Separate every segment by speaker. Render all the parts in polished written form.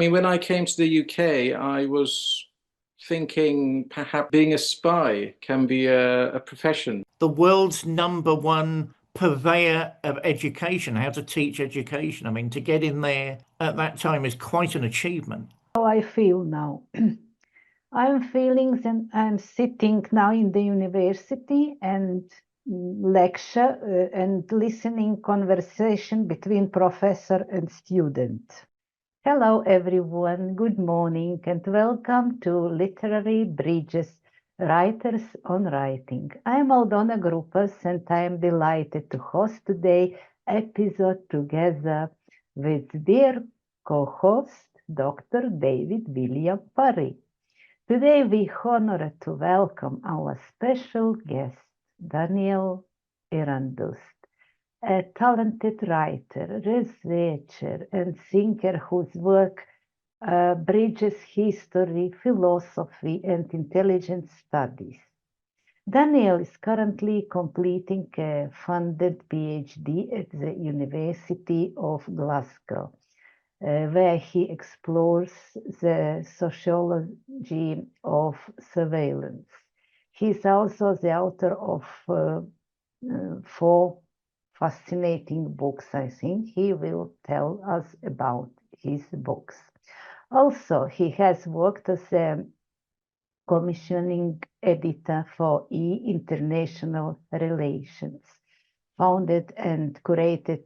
Speaker 1: mean, when I came to the UK, I was thinking perhaps being a spy can be a profession.
Speaker 2: The world's number one purveyor of education, how to teach education. I mean, to get in there at that time is quite an achievement.
Speaker 3: How I feel now. I'm feeling that I'm sitting now in the university and lecture and listening conversation between professor and student. Hello everyone, good morning and welcome to Literary Bridges, Writers on Writing. I'm Aldona Grupas and I'm delighted to host today episode together with dear co-host Dr. David William Parry. Today we honor to welcome our special guest, Daniel Irandust, a talented writer, researcher, and thinker whose work bridges history, philosophy, and intelligence studies. Daniel is currently completing a funded PhD at the University of Glasgow, where he explores the sociology of surveillance. He is also the author of 4 fascinating books. I think he will tell us about his books. Also, he has worked as a commissioning editor for International Relations, founded and curated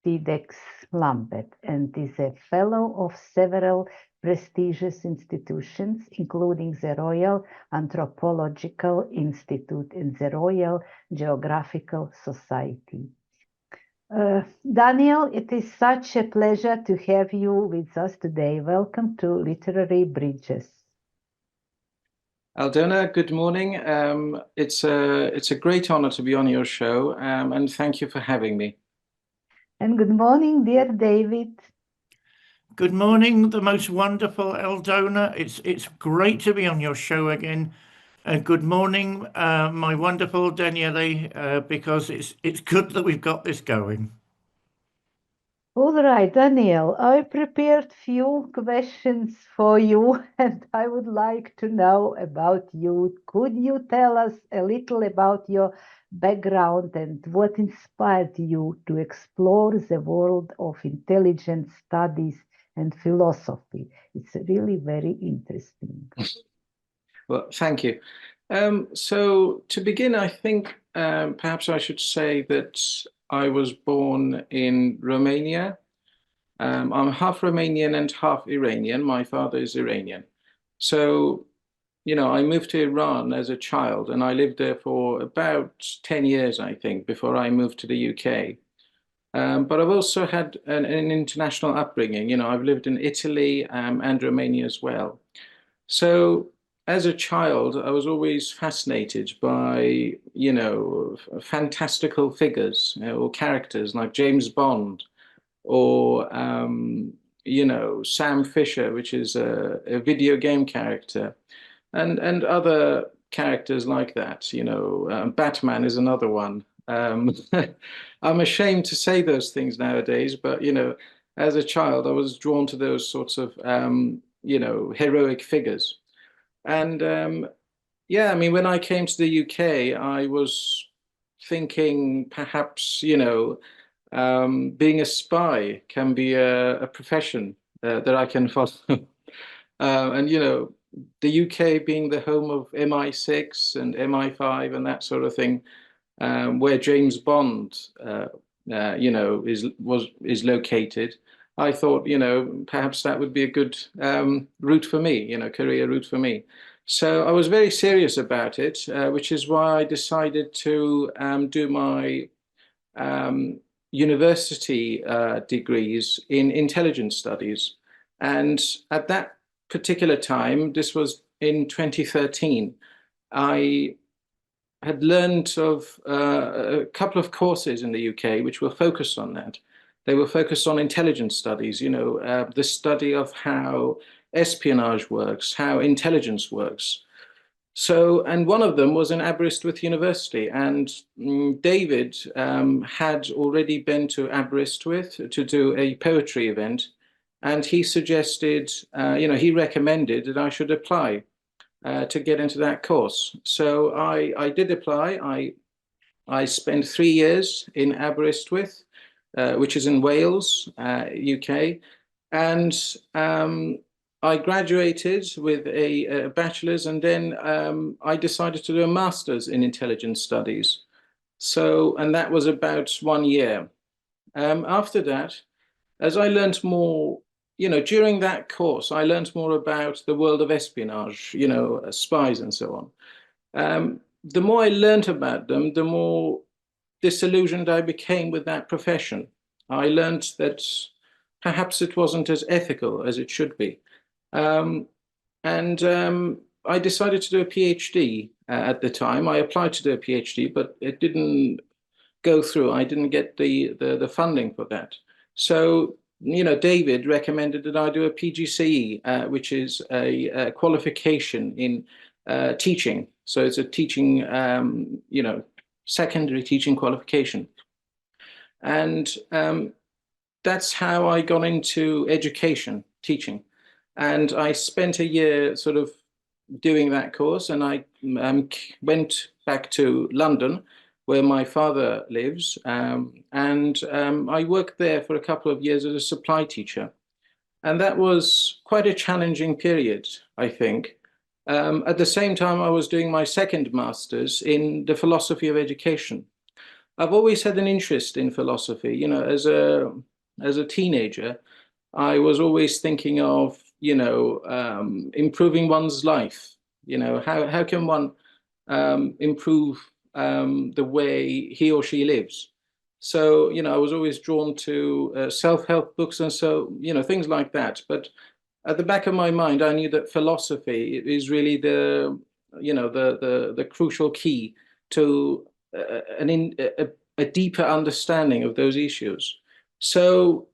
Speaker 3: TEDx Lambeth, and is a fellow of several prestigious institutions, including the Royal Anthropological Institute and the Royal Geographical Society. Daniel, it is such a pleasure to have you with us today. Welcome to Literary Bridges.
Speaker 1: Aldona, good morning. It's a great honor to be on your show, and thank you for having me.
Speaker 3: And good morning, dear David.
Speaker 2: Good morning, the most wonderful Aldona. It's great to be on your show again. Good morning, my wonderful Daniele, because it's good that we've got this going.
Speaker 3: All right, Daniel, I prepared few questions for you, and I would like to know about you. Could you tell us a little about your background and what inspired you to explore the world of intelligence studies and philosophy? It's really very interesting.
Speaker 1: Well, thank you. So to begin, I think perhaps I should say that I was born in Romania. I'm half Romanian and half Iranian. My father is Iranian. So, I moved to Iran as a child and I lived there for about 10 years, I think, before I moved to the UK. But I've also had an international upbringing. I've lived in Italy and Romania as well. So as a child, I was always fascinated by, fantastical figures, or characters like James Bond or, Sam Fisher, which is a video game character, and other characters like that. Batman is another one. I'm ashamed to say those things nowadays, but, as a child, I was drawn to those sorts of, heroic figures. And yeah, I mean, when I came to the UK, I was thinking perhaps, being a spy can be a profession that I can follow. And, the UK being the home of MI6 and MI5 and that sort of thing, where James Bond, is located. I thought, perhaps that would be a good route for me, career route for me. So I was very serious about it, which is why I decided to do my university degrees in intelligence studies. And at that particular time, this was in 2013, I had learned of a couple of courses in the UK which were focused on that. They were focused on intelligence studies, the study of how espionage works, how intelligence works. So, and one of them was in Aberystwyth University, and David had already been to Aberystwyth to do a poetry event, and he suggested, he recommended that I should apply to get into that course. So I did apply. I spent 3 years in Aberystwyth, which is in Wales, UK, and I graduated with a bachelor's, and then I decided to do a master's in intelligence studies. So, and that was about 1 year. After that, as I learned more, during that course, I learned more about the world of espionage, spies and so on. The more I learned about them, the more disillusioned I became with that profession. I learned that perhaps it wasn't as ethical as it should be. And I decided to do a PhD at the time. I applied to do a PhD, but it didn't go through. I didn't get the funding for that. So, David recommended that I do a PGCE, which is a qualification in teaching. So it's a teaching, secondary teaching qualification. And that's how I got into education, teaching. And I spent a year sort of doing that course, and I went back to London, where my father lives, and I worked there for a couple of years as a supply teacher. And that was quite a challenging period, I think. At the same time, I was doing my second master's in the philosophy of education. I've always had an interest in philosophy. As a teenager, I was always thinking of, improving one's life. How can one improve the way he or she lives? So, I was always drawn to self-help books and so, things like that. But at the back of my mind, I knew that philosophy is really the crucial key to a deeper understanding of those issues. So,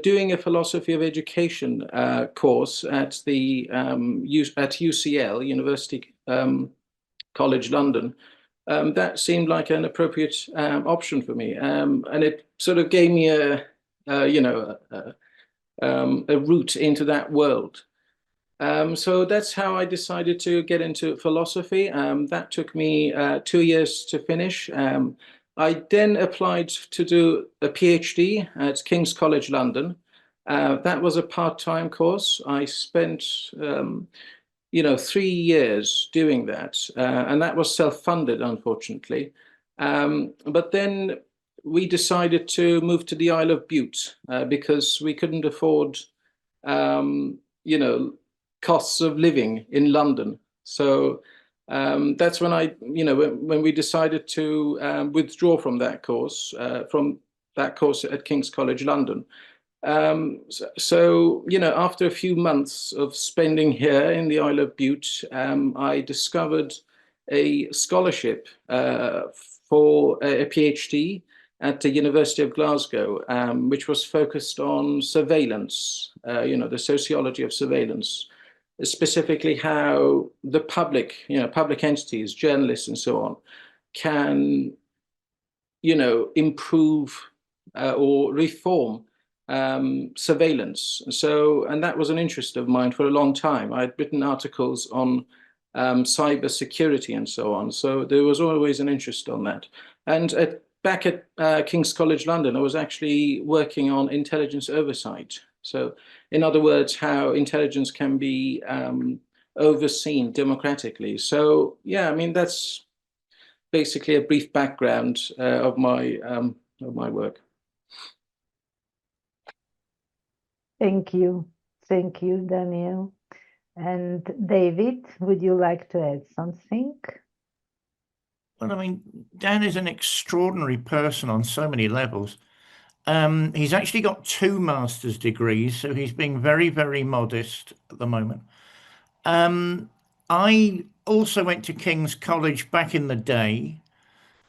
Speaker 1: doing a philosophy of education course at at UCL, University College London, that seemed like an appropriate option for me, and it sort of gave me a route into that world. So that's how I decided to get into philosophy. That took me 2 years to finish. I then applied to do a PhD at King's College London. That was a part-time course. I spent 3 years doing that, and that was self-funded, unfortunately. But then we decided to move to the Isle of Bute because we couldn't afford, costs of living in London. So that's when when we decided to withdraw from that course at King's College London. After a few months of spending here in the Isle of Bute, I discovered a scholarship for a PhD at the University of Glasgow, which was focused on surveillance, the sociology of surveillance, specifically how the public, public entities, journalists and so on, can, improve or reform surveillance. And that was an interest of mine for a long time. I'd written articles on cyber security and so on. So there was always an interest on that. And back at King's College London, I was actually working on intelligence oversight. So in other words, how intelligence can be overseen democratically. So yeah, I mean, that's basically a brief background of my work.
Speaker 3: Thank you. Thank you, Daniel. And David, would you like to add something?
Speaker 2: Well, I mean, Dan is an extraordinary person on so many levels. He's actually got 2 master's degrees, so he's being very, very modest at the moment. I also went to King's College back in the day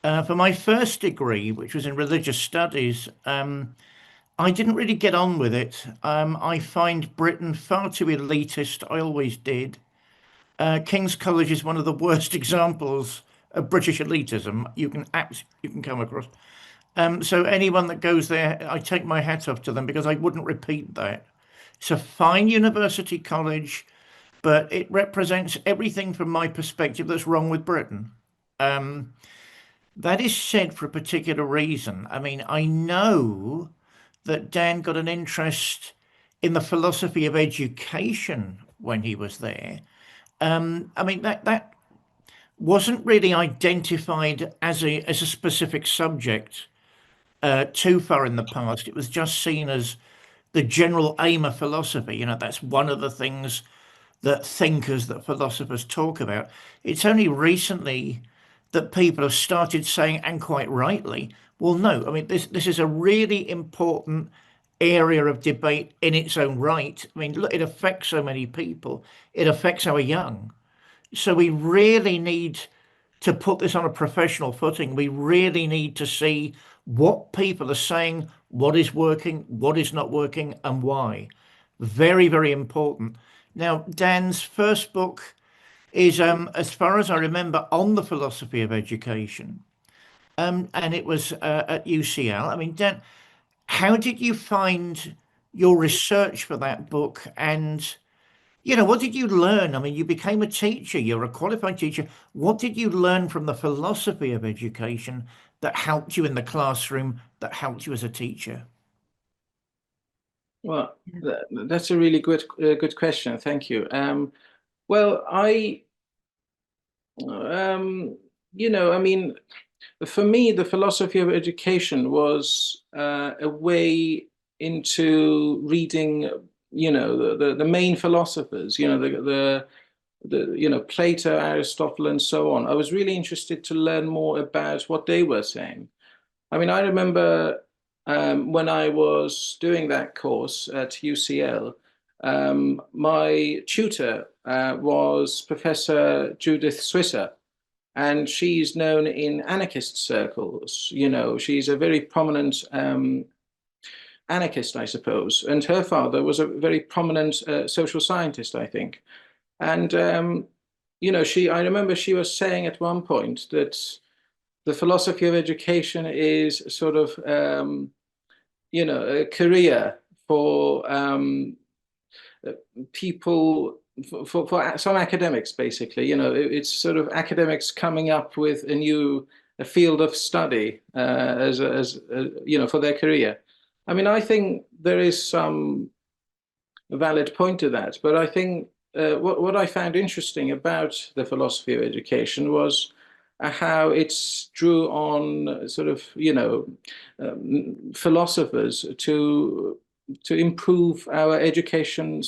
Speaker 2: for my first degree, which was in religious studies. I didn't really get on with it. I find Britain far too elitist. I always did. King's College is one of the worst examples of British elitism you can come across. So anyone that goes there, I take my hat off to them because I wouldn't repeat that. It's a fine university college, but it represents everything from my perspective that's wrong with Britain. That is said for a particular reason. I mean, I know that Dan got an interest in the philosophy of education when he was there. I mean, that wasn't really identified as a specific subject too far in the past. It was just seen as the general aim of philosophy. You know, that's one of the things that thinkers, that philosophers talk about. It's only recently that people have started saying, and quite rightly, well, no, I mean, this is a really important area of debate in its own right. I mean, look, it affects so many people. It affects our young. So we really need to put this on a professional footing. We really need to see what people are saying, what is working, what is not working, and why. Very, very important. Now, Dan's first book is, as far as I remember, on the philosophy of education, and it was at UCL. I mean, Dan, how did you find your research for that book? And what did you learn? I mean, you became a teacher, you're a qualified teacher. What did you learn from the philosophy of education that helped you in the classroom, that helped you as a teacher?
Speaker 1: Well, that's a really good question. Thank you. Well, I mean, for me, the philosophy of education was a way into reading, the main philosophers, Plato, Aristotle, and so on. I was really interested to learn more about what they were saying. I mean, I remember when I was doing that course at UCL, my tutor was Professor Judith Swisser, and she's known in anarchist circles. She's a very prominent anarchist, I suppose, and her father was a very prominent social scientist, I think. And I remember she was saying at one point that the philosophy of education is sort of a career for people, for some academics, basically. It's sort of academics coming up with a field of study for their career. I mean, I think there is some valid point to that, but I think what I found interesting about the philosophy of education was how it drew on sort of philosophers to improve our educational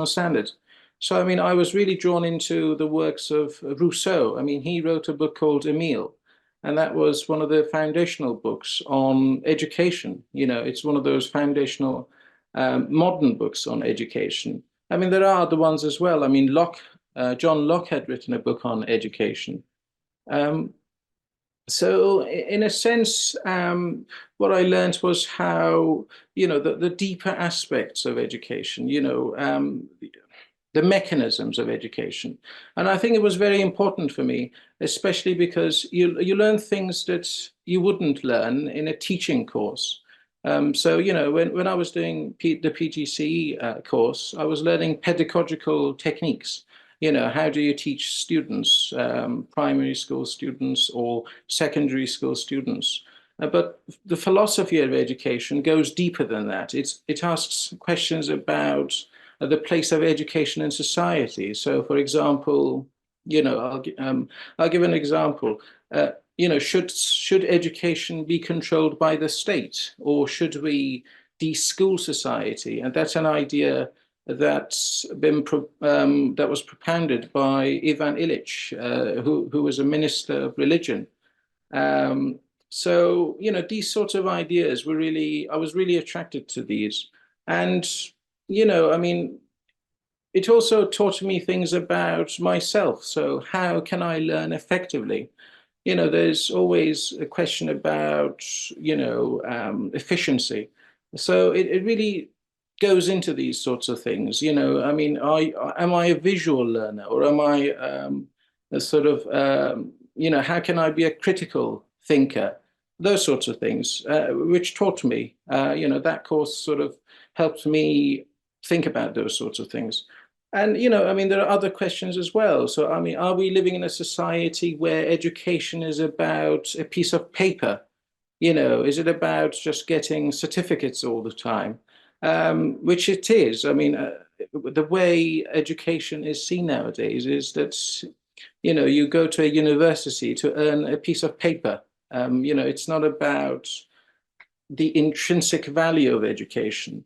Speaker 1: standards. So I mean, I was really drawn into the works of Rousseau. I mean, he wrote a book called Emile, and that was one of the foundational books on education. It's one of those foundational modern books on education. I mean, there are other ones as well. I mean, John Locke had written a book on education. So in a sense, what I learned was how, the deeper aspects of education, the mechanisms of education. And I think it was very important for me, especially because you learn things that you wouldn't learn in a teaching course. So, when I was doing the PGCE course, I was learning pedagogical techniques. How do you teach students, primary school students or secondary school students? But the philosophy of education goes deeper than that. It asks questions about the place of education in society. So, for example, I'll give an example. Should education be controlled by the state, or should we de-school society? And that's an idea that's that was propounded by Ivan Illich, who was a minister of religion. So these sorts of ideas I was really attracted to these, and I mean, it also taught me things about myself. So how can I learn effectively? There's always a question about efficiency. So it really goes into these sorts of things. I mean, am I a visual learner, or am I a sort of how can I be a critical thinker? Those sorts of things, which taught me. That course sort of helped me think about those sorts of things. And, you know, I mean, there are other questions as well. So, I mean, are we living in a society where education is about a piece of paper? You know, is it about just getting certificates all the time? Which it is. I mean, the way education is seen nowadays is that, you know, you go to a university to earn a piece of paper. You know, it's not about the intrinsic value of education.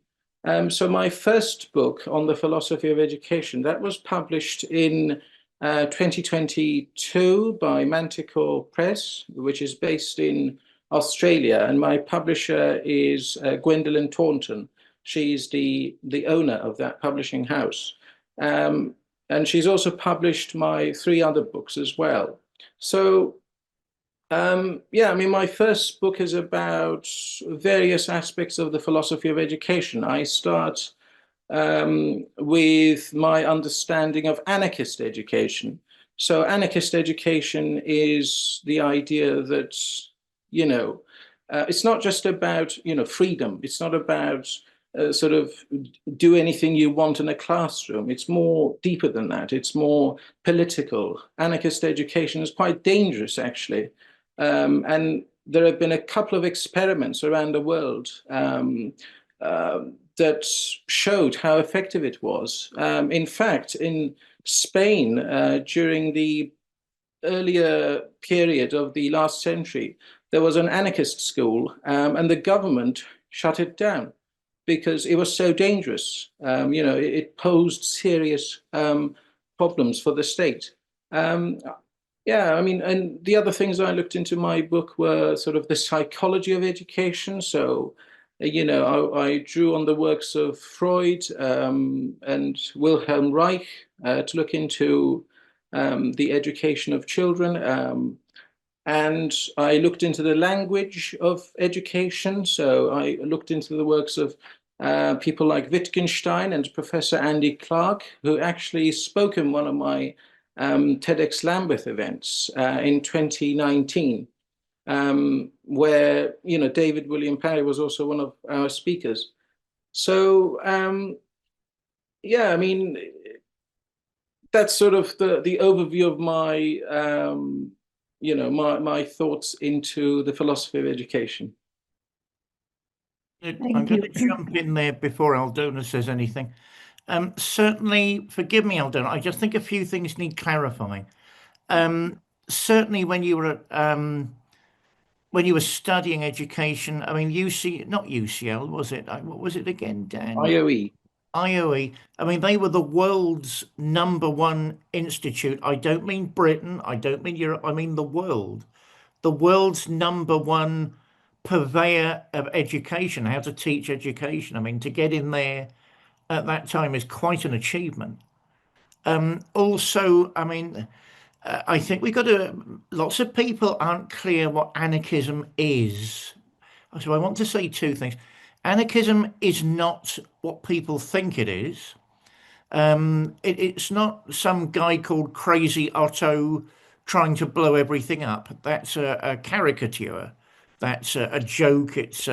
Speaker 1: So my first book on the philosophy of education, that was published in 2022 by Manticore Press, which is based in Australia. And my publisher is Gwendolyn Taunton. She's the owner of that publishing house. And she's also published my 3 other books as well. So yeah, I mean, my first book is about various aspects of the philosophy of education. I start with my understanding of anarchist education. So, anarchist education is the idea that, you know, it's not just about, you know, freedom. It's not about sort of do anything you want in a classroom. It's more deeper than that. It's more political. Anarchist education is quite dangerous, actually. And there have been a couple of experiments around the world that showed how effective it was. In fact, in Spain, during the earlier period of the last century, there was an anarchist school, and the government shut it down because it was so dangerous. You know, it posed serious problems for the state. Yeah, I mean, and the other things I looked into my book were sort of the psychology of education. So, you know, I drew on the works of Freud and Wilhelm Reich to look into the education of children. And I looked into the language of education. So I looked into the works of people like Wittgenstein and Professor Andy Clark, who actually spoke in one of my TEDx Lambeth events in 2019, where, you know, David William Parry was also one of our speakers. So, yeah, I mean, that's sort of the overview of my, you know, my thoughts into the philosophy of education.
Speaker 2: I'm going to jump in there before Aldona says anything. Certainly, forgive me, Aldona, I just think a few things need clarifying. Certainly, when you were studying education, I mean, not UCL, was it? What was it again, Dan?
Speaker 1: IOE.
Speaker 2: IOE. I mean, they were the world's #1 institute. I don't mean Britain. I don't mean Europe. I mean the world. The world's #1 purveyor of education, how to teach education. I mean, to get in there at that time is quite an achievement. Also, I mean, I think lots of people aren't clear what anarchism is. So I want to say 2 things. Anarchism is not what people think it is. It's not some guy called Crazy Otto trying to blow everything up. That's a caricature. That's a joke. It's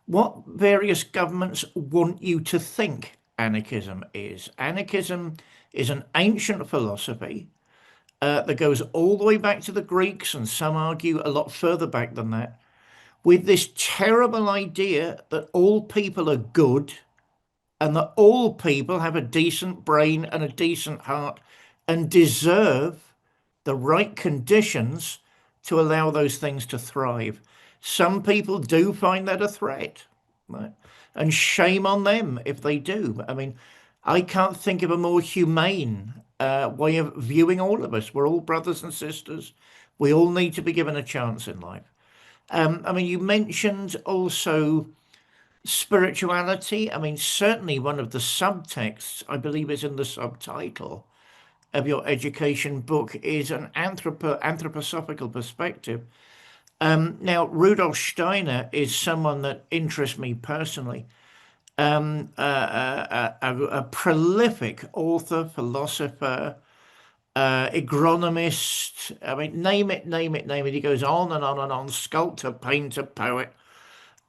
Speaker 2: what various governments want you to think anarchism is. Anarchism is an ancient philosophy that goes all the way back to the Greeks, and some argue a lot further back than that, with this terrible idea that all people are good and that all people have a decent brain and a decent heart and deserve the right conditions to allow those things to thrive. Some people do find that a threat, right? And shame on them if they do. I mean, I can't think of a more humane way of viewing all of us. We're all brothers and sisters. We all need to be given a chance in life. I mean, you mentioned also spirituality. I mean, certainly one of the subtexts, I believe is in the subtitle of your education book, is an anthroposophical perspective. Now, Rudolf Steiner is someone that interests me personally. A prolific author, philosopher, agronomist. I mean, name it, name it, name it. He goes on and on and on. Sculptor, painter, poet.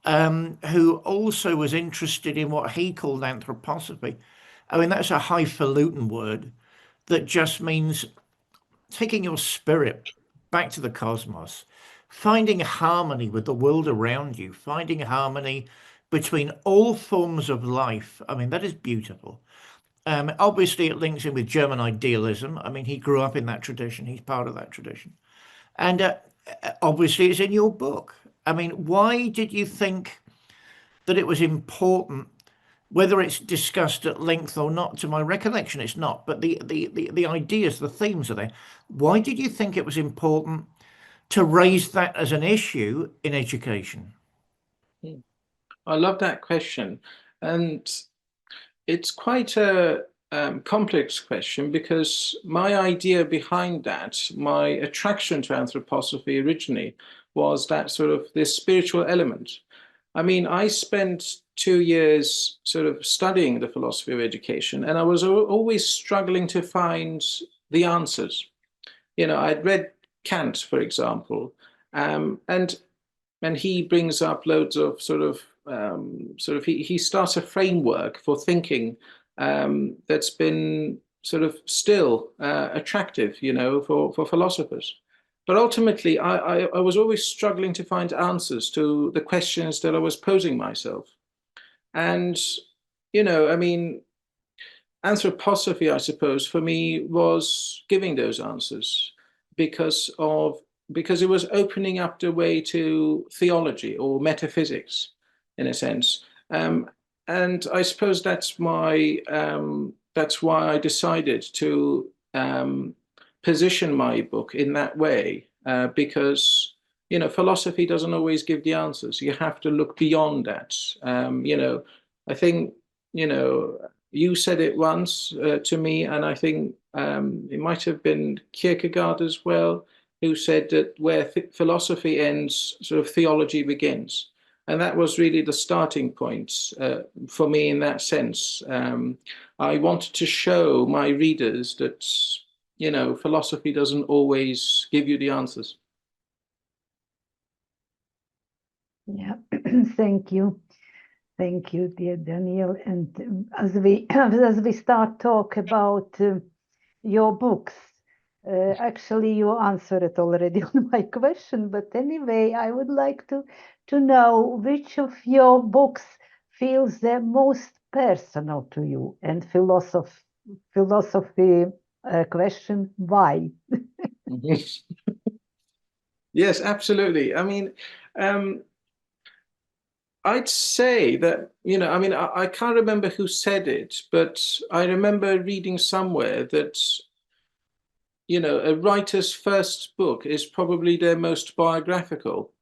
Speaker 2: who also was interested in what he called anthroposophy. I mean, that's a highfalutin word that just means taking your spirit back to the cosmos, finding harmony with the world around you, finding harmony between all forms of life. I mean, that is beautiful. Obviously, it links in with German idealism. I mean, he grew up in that tradition. He's part of that tradition. And obviously, it's in your book. I mean, why did you think that it was important, whether it's discussed at length or not? To my recollection, it's not, but the ideas, the themes are there. Why did you think it was important to raise that as an issue in education?
Speaker 1: I love that question. And it's quite a complex question, because my idea behind that, my attraction to anthroposophy originally, was that sort of this spiritual element. I mean, I spent 2 years sort of studying the philosophy of education, and I was always struggling to find the answers. I'd read Kant, for example, and he brings up loads of he starts a framework for thinking that's been sort of still attractive, for philosophers. But ultimately, I was always struggling to find answers to the questions that I was posing myself. And, I mean, anthroposophy, I suppose, for me was giving those answers, because it was opening up the way to theology or metaphysics, in a sense. And I suppose that's why I decided to position my book in that way, because philosophy doesn't always give the answers. You have to look beyond that. I think you said it once to me, and I think it might have been Kierkegaard as well, who said that where philosophy ends, sort of theology begins. And that was really the starting point for me in that sense. I wanted to show my readers that, philosophy doesn't always give you the answers.
Speaker 3: Yeah, thank you. Thank you, dear Daniel. And as we start talk about your books, actually you answered already on my question, but anyway, I would like to know which of your books feels the most personal to you, and philosophy question, why?
Speaker 1: Yes, absolutely. I mean, I'd say that, I mean, I can't remember who said it, but I remember reading somewhere that, a writer's first book is probably their most biographical.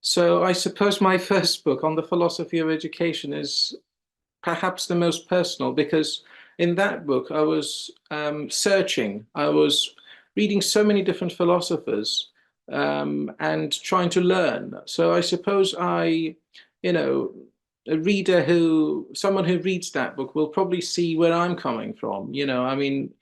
Speaker 1: So I suppose my first book on the philosophy of education is perhaps the most personal, because in that book I was searching, I was reading so many different philosophers and trying to learn. So I suppose someone who reads that book will probably see where I'm coming from. I mean,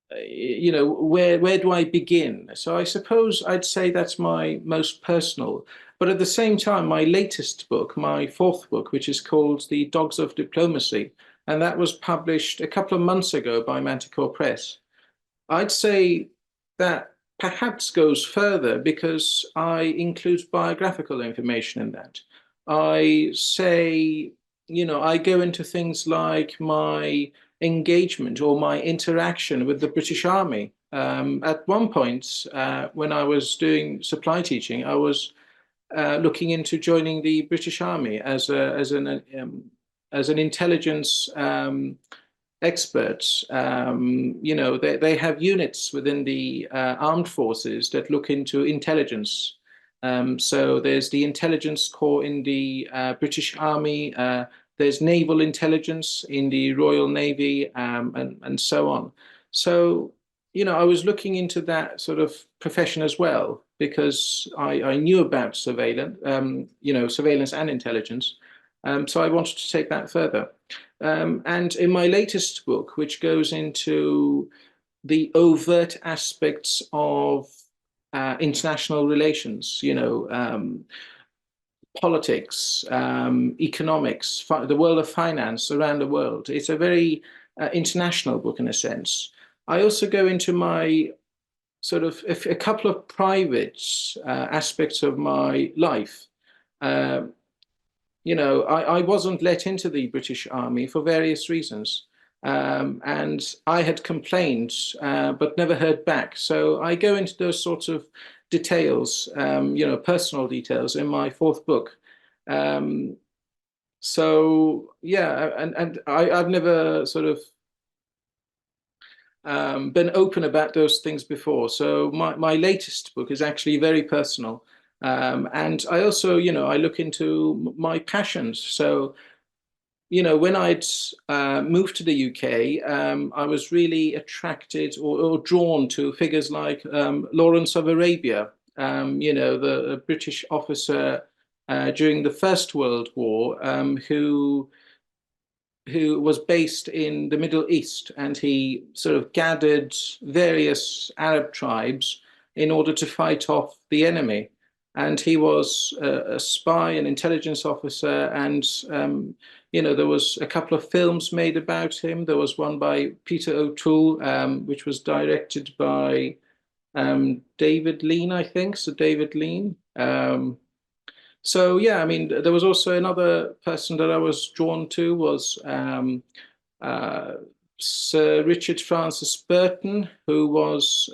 Speaker 1: where do I begin? So I suppose I'd say that's my most personal. But at the same time, my latest book, my fourth book, which is called The Dogs of Diplomacy, and that was published a couple of months ago by Manticore Press, I'd say that perhaps goes further, because I include biographical information in that. I say, I go into things like my engagement or my interaction with the British Army. At one point, when I was doing supply teaching, I was looking into joining the British Army as an intelligence expert. They have units within the armed forces that look into intelligence. So there's the intelligence corps in the British Army. There's naval intelligence in the Royal Navy, and so on. So, I was looking into that sort of profession as well, because I knew about surveillance, surveillance and intelligence. So I wanted to take that further. And in my latest book, which goes into the overt aspects of international relations, politics, economics, the world of finance around the world. It's a very international book in a sense. I also go into my sort of a couple of private aspects of my life. Uh, I wasn't let into the British Army for various reasons. And I had complained, but never heard back. So I go into those sorts of details, personal details in my fourth book. Um, so yeah, and I've never sort of been open about those things before. So my latest book is actually very personal. And I also, I look into my passions. So, when I'd moved to the UK, I was really attracted or drawn to figures like Lawrence of Arabia, the British officer during the First World War, who was based in the Middle East, and he sort of gathered various Arab tribes in order to fight off the enemy. And he was a spy, an intelligence officer, and there was a couple of films made about him. There was one by Peter O'Toole, which was directed by David Lean, I think. So David Lean. So yeah, I mean, there was also another person that I was drawn to was uh, Sir Richard Francis Burton, who was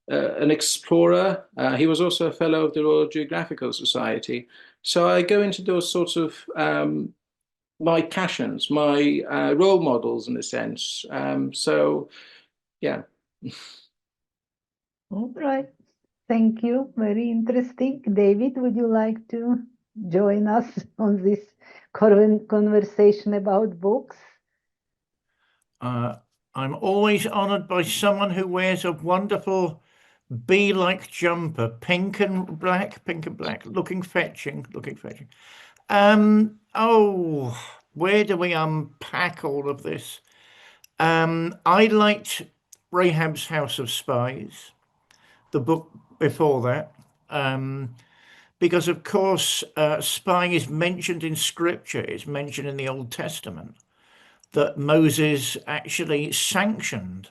Speaker 1: an explorer. He was also a fellow of the Royal Geographical Society. So I go into those sorts of my passions, my role models in a sense. So yeah.
Speaker 3: All right. Thank you. Very interesting. David, would you like to join us on this conversation about books?
Speaker 2: I'm always honored by someone who wears a wonderful bee-like jumper, pink and black, looking fetching. Oh, where do we unpack all of this? I liked Rahab's House of Spies, the book before that, because of course spying is mentioned in scripture. It's mentioned in the Old Testament that Moses actually sanctioned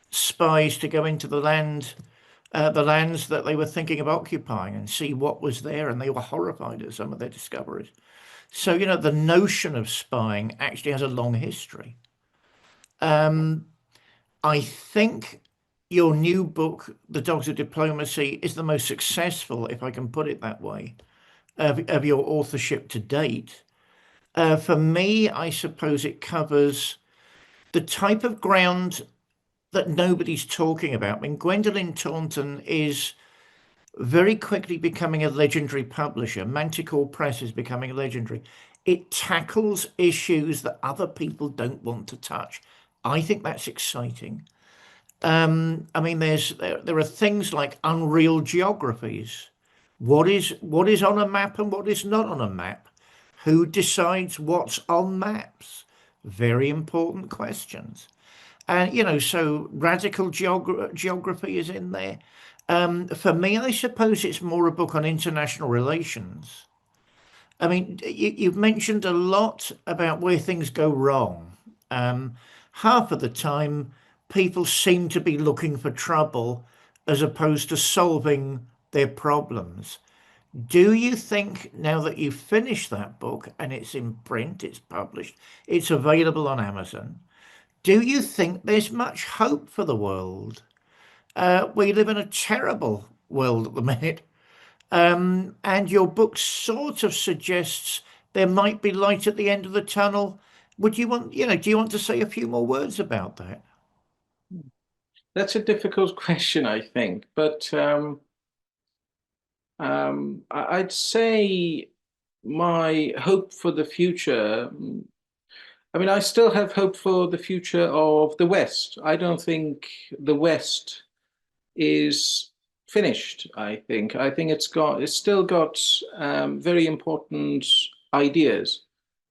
Speaker 2: spies to go into the lands that they were thinking of occupying and see what was there, and they were horrified at some of their discoveries. So, the notion of spying actually has a long history. I think your new book, The Dogs of Diplomacy, is the most successful, if I can put it that way, of your authorship to date. For me, I suppose it covers the type of ground that nobody's talking about. I mean, Gwendolyn Taunton is very quickly becoming a legendary publisher. Manticore Press is becoming legendary. It tackles issues that other people don't want to touch. I think that's exciting. I mean, there are things like unreal geographies. What is on a map and what is not on a map? Who decides what's on maps? Very important questions. And so radical geography is in there. For me, I suppose it's more a book on international relations. I mean, you've mentioned a lot about where things go wrong. Half of the time, people seem to be looking for trouble as opposed to solving their problems. Do you think, now that you've finished that book and it's in print, it's published, it's available on Amazon, do you think there's much hope for the world? We live in a terrible world at the minute. And your book sort of suggests there might be light at the end of the tunnel. Do you want to say a few more words about that?
Speaker 1: That's a difficult question, I think, but I'd say my hope for the future. I mean, I still have hope for the future of the West. I don't think the West is finished. I think it's still got very important ideas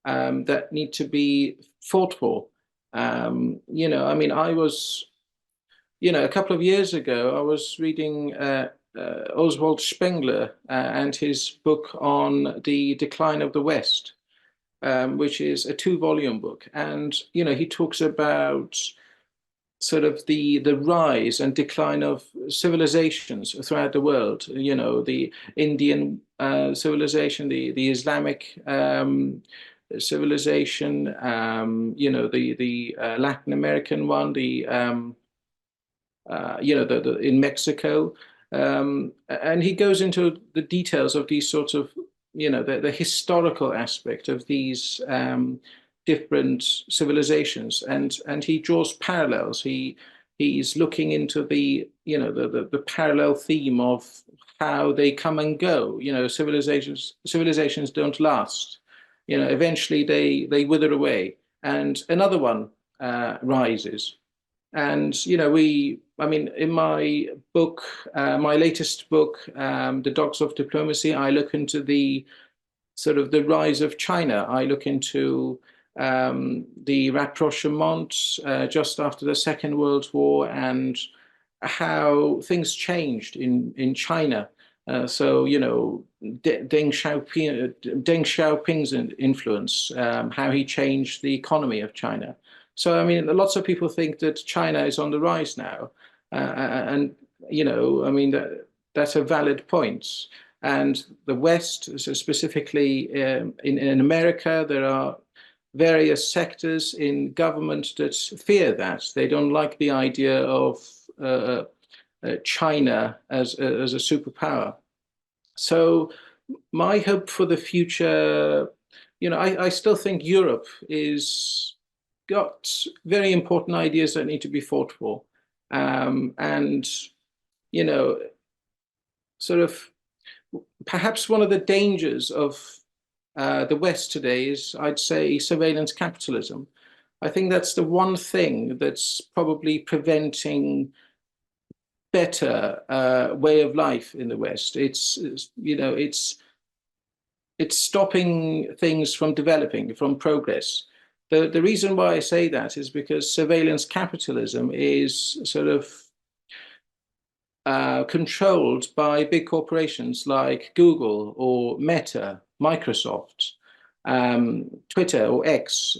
Speaker 1: that need to be fought for. I mean, I was, a couple of years ago, I was reading Oswald Spengler and his book on the decline of the West, which is a 2-volume book. And, you know, he talks about sort of the rise and decline of civilizations throughout the world. You know, the Indian civilization, the Islamic civilization, you know, the Latin American one, you know, in Mexico. And he goes into the details of these sorts of, you know, the historical aspect of these different civilizations, and he draws parallels. He's looking into the, you know, the parallel theme of how they come and go. You know, civilizations don't last. You know, eventually they wither away, and another one rises. And, you know, I mean, in my book, my latest book, The Dogs of Diplomacy, I look into the sort of the rise of China. I look into the rapprochement just after the Second World War and how things changed in China. So, you know, Deng Xiaoping's influence, how he changed the economy of China. So, I mean, lots of people think that China is on the rise now. And, you know, I mean, that's a valid point. And the West, so specifically in America, there are various sectors in government that fear that. They don't like the idea of China as a superpower. So my hope for the future, you know, I still think Europe is got very important ideas that need to be fought for. And, you know, sort of perhaps one of the dangers of the West today is, I'd say, surveillance capitalism. I think that's the one thing that's probably preventing better way of life in the West. It's you know, it's stopping things from developing, from progress. The reason why I say that is because surveillance capitalism is sort of controlled by big corporations like Google or Meta, Microsoft, Twitter or X,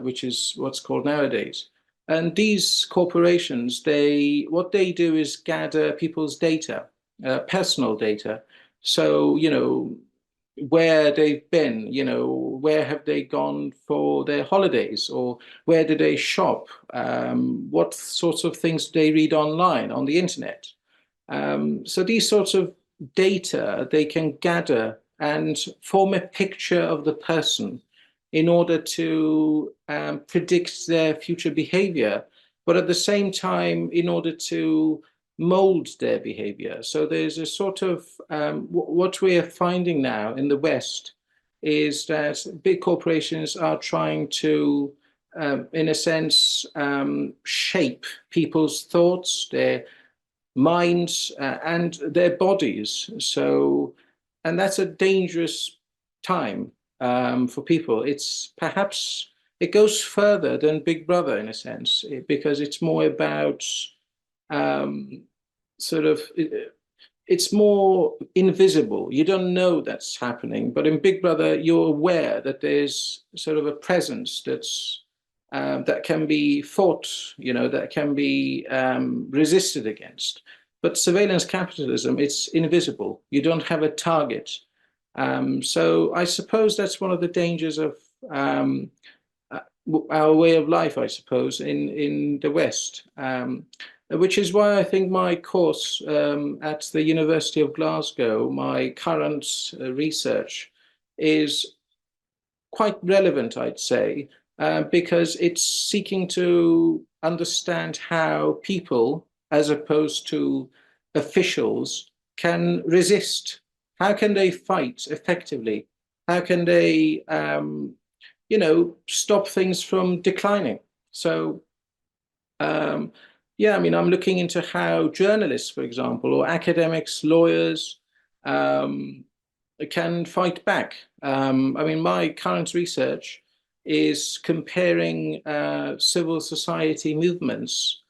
Speaker 1: which is what's called nowadays. And these corporations, what they do is gather people's data, personal data. So, you know, where they've been, you know, where have they gone for their holidays, or where do they shop? What sorts of things do they read online on the internet? So these sorts of data they can gather and form a picture of the person in order to predict their future behavior, but at the same time, in order to mold their behavior. So there's a sort of what we are finding now in the West is that big corporations are trying to, in a sense, shape people's thoughts, their minds, and their bodies. So, and that's a dangerous time for people. It's perhaps it goes further than Big Brother in a sense, because it's more about sort of it's more invisible. You don't know that's happening, but in Big Brother, you're aware that there's sort of a presence that's that can be fought, you know, that can be resisted against. But surveillance capitalism, it's invisible. You don't have a target. So I suppose that's one of the dangers of our way of life, I suppose, in the West. Which is why I think my course at the University of Glasgow, my current research, is quite relevant, I'd say, because it's seeking to understand how people, as opposed to officials, can resist. How can they fight effectively? How can they, you know, stop things from declining? So, yeah, I mean, I'm looking into how journalists, for example, or academics, lawyers, can fight back. I mean, my current research is comparing civil society movements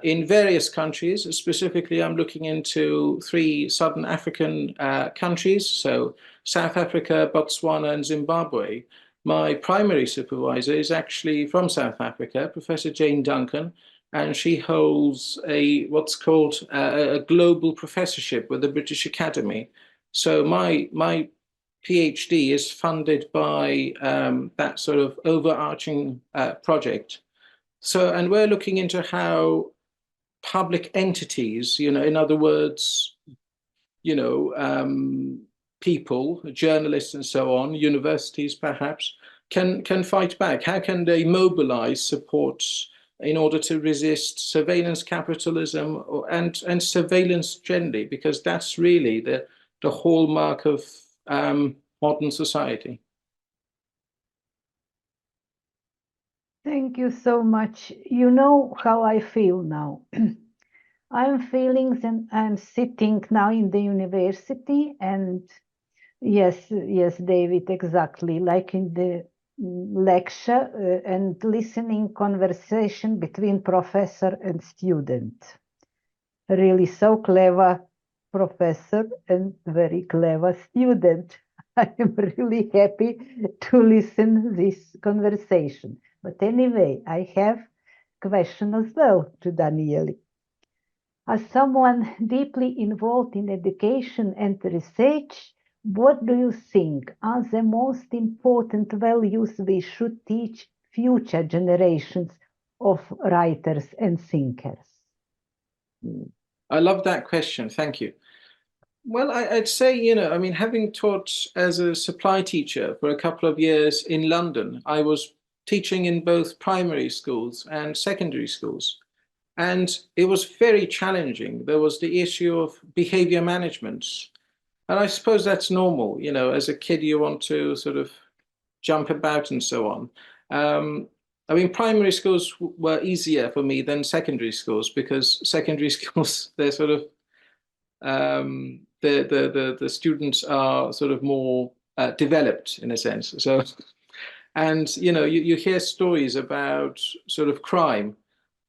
Speaker 1: in various countries. Specifically, I'm looking into 3 Southern African countries, so South Africa, Botswana, and Zimbabwe. My primary supervisor is actually from South Africa, Professor Jane Duncan, and she holds what's called a global professorship with the British Academy. So my PhD is funded by that sort of overarching project. So, and we're looking into how public entities, in other words, people, journalists and so on, universities perhaps, can fight back. How can they mobilize support in order to resist surveillance capitalism and surveillance generally? Because that's really the hallmark of modern society.
Speaker 3: Thank you so much. You know how I feel now. I'm feeling that I'm sitting now in the university, and yes, David, exactly, like in the lecture and listening conversation between professor and student. Really so clever professor and very clever student. I am really happy to listen this conversation. But anyway, I have question as well to Daniele. As someone deeply involved in education and research, what do you think are the most important values we should teach future generations of writers and thinkers?
Speaker 1: I love that question. Thank you. Well, I'd say, I mean, having taught as a supply teacher for a couple of years in London, I was teaching in both primary schools and secondary schools. And it was very challenging. There was the issue of behavior management. And I suppose that's normal. As a kid, you want to sort of jump about and so on. I mean, primary schools were easier for me than secondary schools because secondary schools, they're sort of the students are sort of more developed in a sense. So, and you hear stories about sort of crime.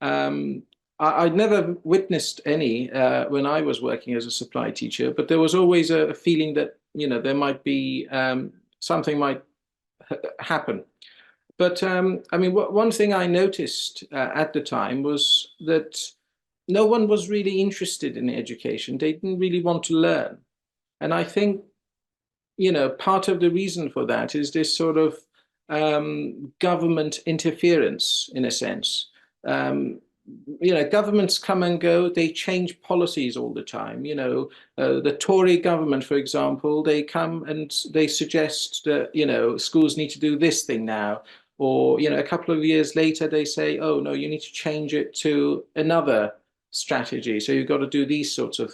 Speaker 1: I'd never witnessed any when I was working as a supply teacher, but there was always a feeling that there might be something might happen. But I mean, one thing I noticed at the time was that no one was really interested in education. They didn't really want to learn. And I think, part of the reason for that is this sort of government interference, in a sense. Governments come and go, they change policies all the time. The Tory government, for example, they come and they suggest that, schools need to do this thing now. Or, a couple of years later, they say, oh, no, you need to change it to another strategy. So you've got to do these sorts of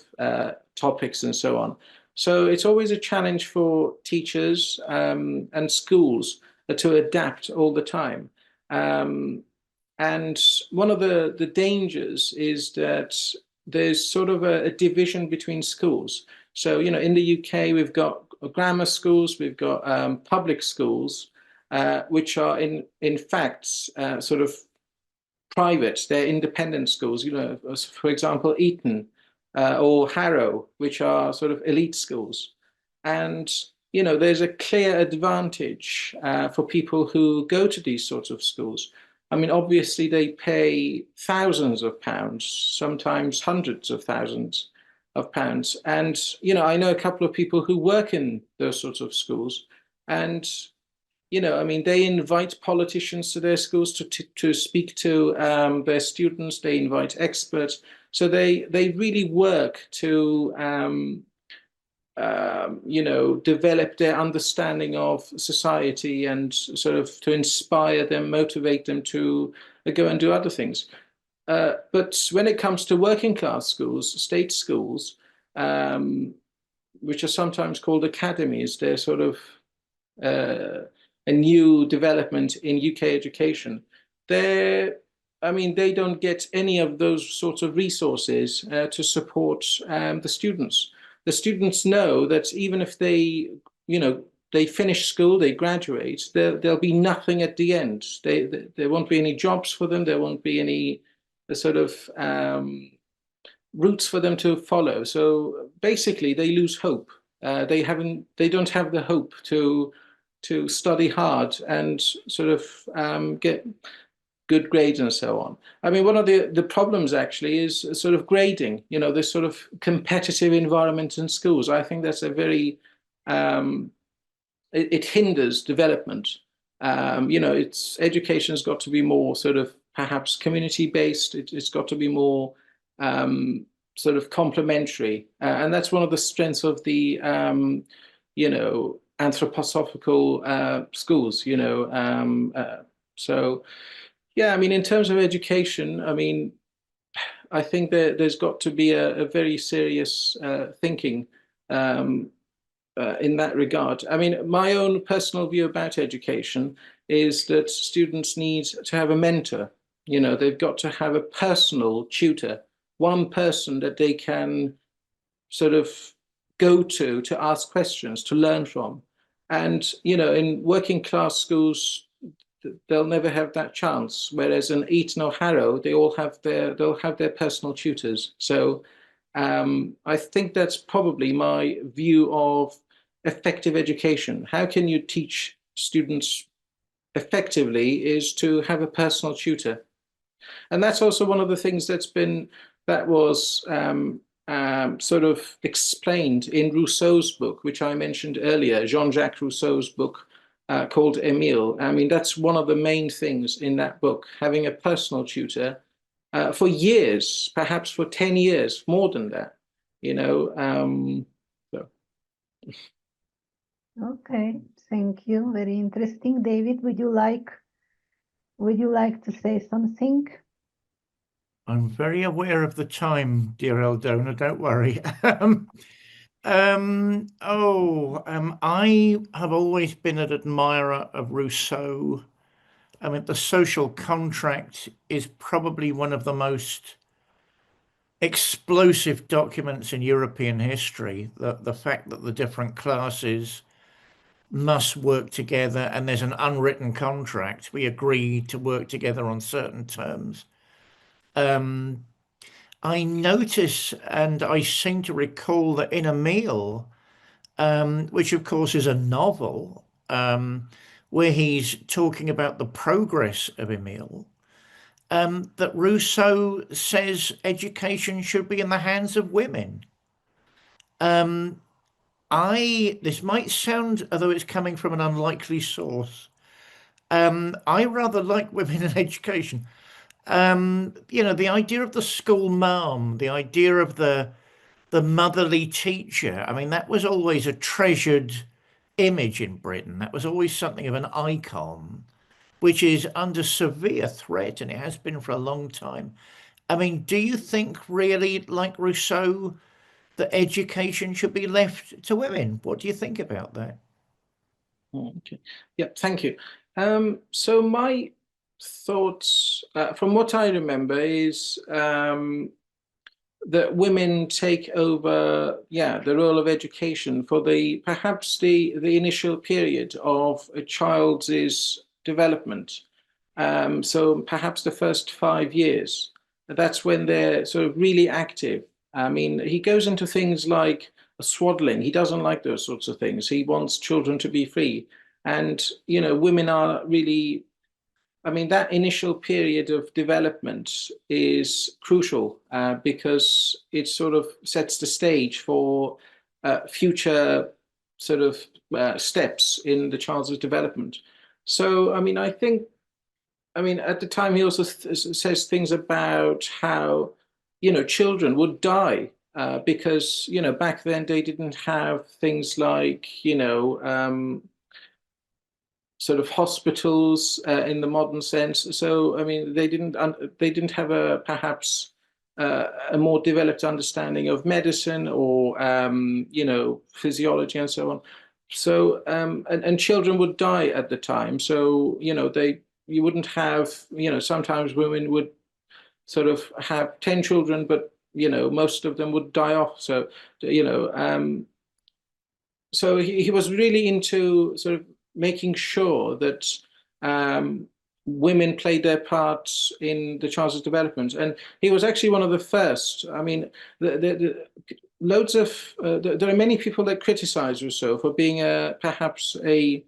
Speaker 1: topics and so on. So it's always a challenge for teachers and schools to adapt all the time. And one of the dangers is that there's sort of a division between schools. So, in the UK, we've got grammar schools, we've got public schools, which are in fact sort of private. They're independent schools, for example, Eton or Harrow, which are sort of elite schools. And, there's a clear advantage for people who go to these sorts of schools. I mean, obviously, they pay thousands of pounds, sometimes hundreds of thousands of pounds. And, I know a couple of people who work in those sorts of schools. And, I mean, they invite politicians to their schools to speak to their students. They invite experts. So they really work to develop their understanding of society and sort of to inspire them, motivate them to go and do other things. But when it comes to working class schools, state schools, which are sometimes called academies, they're sort of a new development in UK education. I mean, they don't get any of those sorts of resources to support the students. The students know that even if they finish school, they graduate, there'll be nothing at the end. There won't be any jobs for them. There won't be any sort of routes for them to follow. So basically, they lose hope. They don't have the hope to study hard and sort of get good grades and so on. I mean, one of the problems actually is sort of grading, you know, this sort of competitive environment in schools. I think that's a very, it hinders development. You know, education's got to be more sort of perhaps community based. It's got to be more sort of complementary. And that's one of the strengths of the, you know, anthroposophical schools, you know. So, yeah, I mean, in terms of education, I mean, I think that there's got to be a very serious thinking in that regard. I mean, my own personal view about education is that students need to have a mentor. You know, they've got to have a personal tutor, one person that they can sort of go to ask questions, to learn from. And, you know, in working class schools, they'll never have that chance. Whereas in Eton or Harrow, they'll have their personal tutors. So I think that's probably my view of effective education. How can you teach students effectively is to have a personal tutor. And that's also one of the things that was sort of explained in Rousseau's book, which I mentioned earlier, Jean-Jacques Rousseau's book called Emile. I mean, that's one of the main things in that book, having a personal tutor for years, perhaps for 10 years, more than that, you know. So.
Speaker 3: Okay, thank you. Very interesting. David, would you like to say something?
Speaker 2: I'm very aware of the time, dear Eldona, don't worry. I have always been an admirer of Rousseau. I mean, the social contract is probably one of the most explosive documents in European history. The fact that the different classes must work together and there's an unwritten contract. We agree to work together on certain terms. I notice and I seem to recall that in Emile, which of course is a novel, where he's talking about the progress of Emile, that Rousseau says education should be in the hands of women. This might sound, although it's coming from an unlikely source, I rather like women in education. You know, the idea of the school mom, the idea of the motherly teacher. I mean, that was always a treasured image in Britain. That was always something of an icon, which is under severe threat, and it has been for a long time. I mean, do you think really, like Rousseau, that education should be left to women? What do you think about that?
Speaker 1: Okay. Yeah, thank you. So my thoughts, from what I remember, is that women take over, yeah, the role of education for perhaps the initial period of a child's development. So perhaps the first 5 years, that's when they're sort of really active. I mean, he goes into things like swaddling. He doesn't like those sorts of things. He wants children to be free. And, you know, women are really, I mean, that initial period of development is crucial because it sort of sets the stage for future sort of steps in the child's development. So, I mean, I mean, at the time, he also says things about how, you know, children would die because, you know, back then they didn't have things like, you know, sort of hospitals in the modern sense. So, I mean, they didn't have perhaps a more developed understanding of medicine or, you know, physiology and so on. So, and children would die at the time. So, you know, you wouldn't have, you know, sometimes women would sort of have 10 children, but, you know, most of them would die off. So, you know, so he was really into sort of making sure that women played their parts in the child's development. And he was actually one of the first. I mean, loads of there are many people that criticize Rousseau for being perhaps a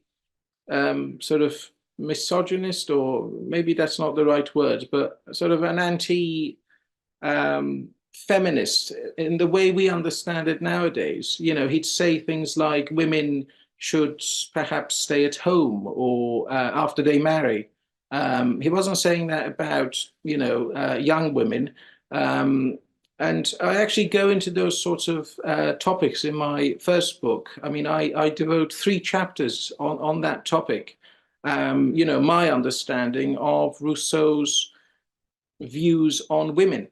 Speaker 1: sort of misogynist, or maybe that's not the right word, but sort of an anti feminist in the way we understand it nowadays. You know, he'd say things like women should perhaps stay at home or after they marry. He wasn't saying that about, you know, young women. And I actually go into those sorts of topics in my first book. I mean, I devote 3 chapters on that topic. You know, my understanding of Rousseau's views on women.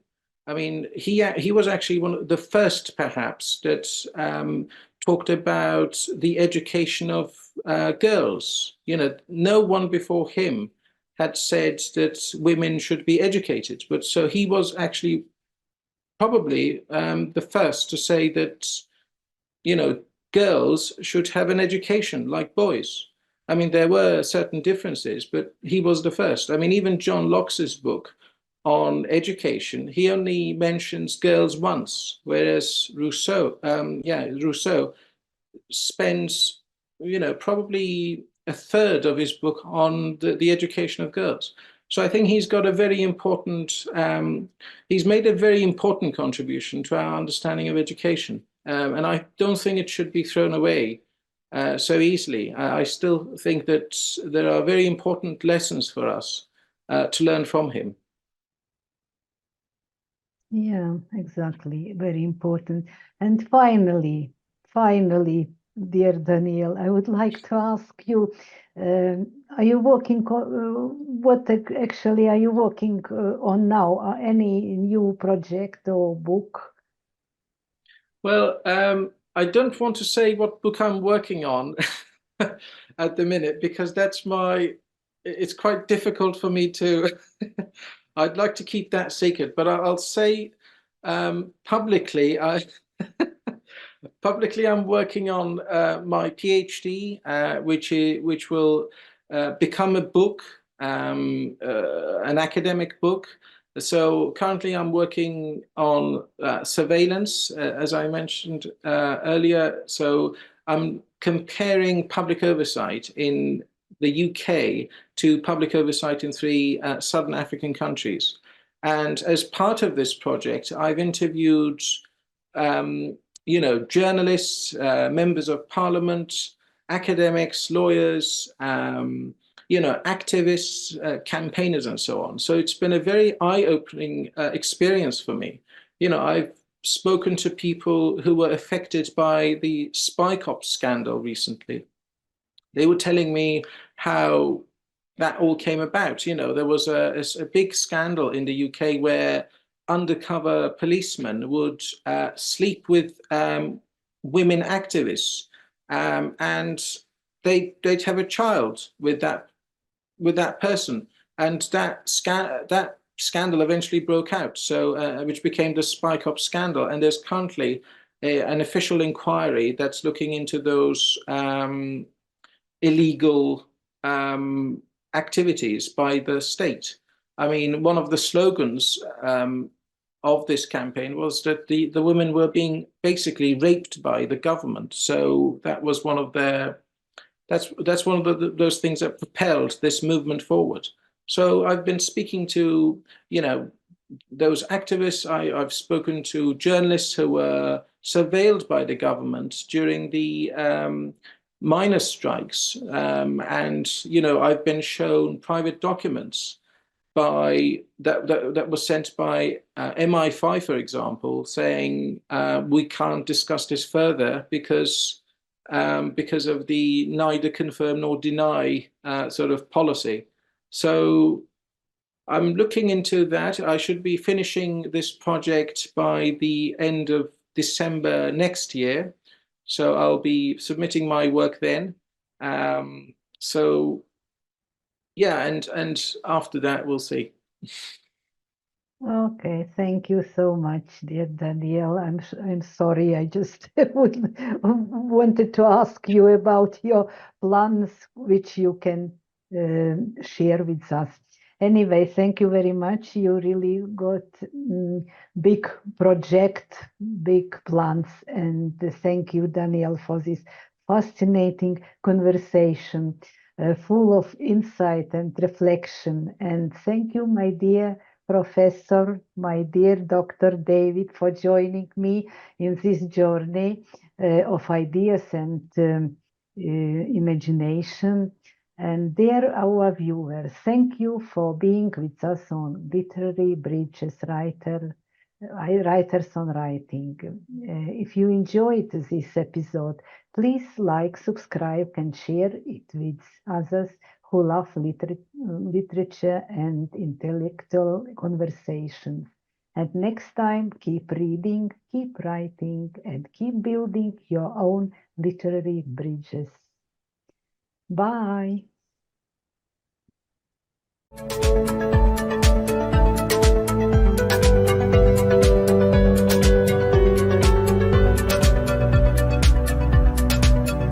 Speaker 1: I mean, he was actually one of the first, perhaps, that talked about the education of girls. You know, no one before him had said that women should be educated, but so he was actually probably the first to say that, you know, girls should have an education like boys. I mean, there were certain differences, but he was the first. I mean, even John Locke's book on education, he only mentions girls once, whereas Rousseau, Rousseau spends, you know, probably a third of his book on the education of girls. So I think he's got a very important, he's made a very important contribution to our understanding of education. And I don't think it should be thrown away so easily. I still think that there are very important lessons for us to learn from him.
Speaker 3: Yeah, exactly. Very important. And finally, dear Daniel, I would like to ask you, are you working, what actually are you working on now? Any new project or book?
Speaker 1: Well, I don't want to say what book I'm working on at the minute, because it's quite difficult for me to, I'd like to keep that secret, but I'll say publicly, publicly I'm working on my PhD, which will become a book, an academic book. So currently I'm working on surveillance, as I mentioned earlier. So I'm comparing public oversight in the UK to public oversight in 3 southern African countries. And as part of this project, I've interviewed, you know, journalists, members of parliament, academics, lawyers, you know, activists, campaigners, and so on. So it's been a very eye-opening experience for me. You know, I've spoken to people who were affected by the spy cop scandal recently. They were telling me how that all came about. You know, there was a big scandal in the UK where undercover policemen would sleep with women activists, and they'd have a child with that person, and that scandal eventually broke out. So which became the spy cop scandal, and there's currently an official inquiry that's looking into those illegal activities by the state. I mean, one of the slogans of this campaign was that the women were being basically raped by the government. So that was one of their, that's one of those things that propelled this movement forward. So I've been speaking to, you know, those activists. I've spoken to journalists who were surveilled by the government during the miners' strikes, and you know, I've been shown private documents that was sent by MI5, for example, saying we can't discuss this further because of the neither confirm nor deny sort of policy. So I'm looking into that. I should be finishing this project by the end of December next year. So I'll be submitting my work then. So yeah, and after that we'll see.
Speaker 3: Okay, thank you so much, dear Daniel. I'm sorry, I just wanted to ask you about your plans, which you can share with us. Anyway, thank you very much. You really got big project, big plans, and thank you, Daniel, for this fascinating conversation, full of insight and reflection. And thank you, my dear Professor, my dear Dr. David, for joining me in this journey of ideas and imagination. And dear our viewers, thank you for being with us on Literary Bridges Writers on Writing. If you enjoyed this episode, please like, subscribe, and share it with others who love literature and intellectual conversations. And next time, keep reading, keep writing, and keep building your own literary bridges. Bye.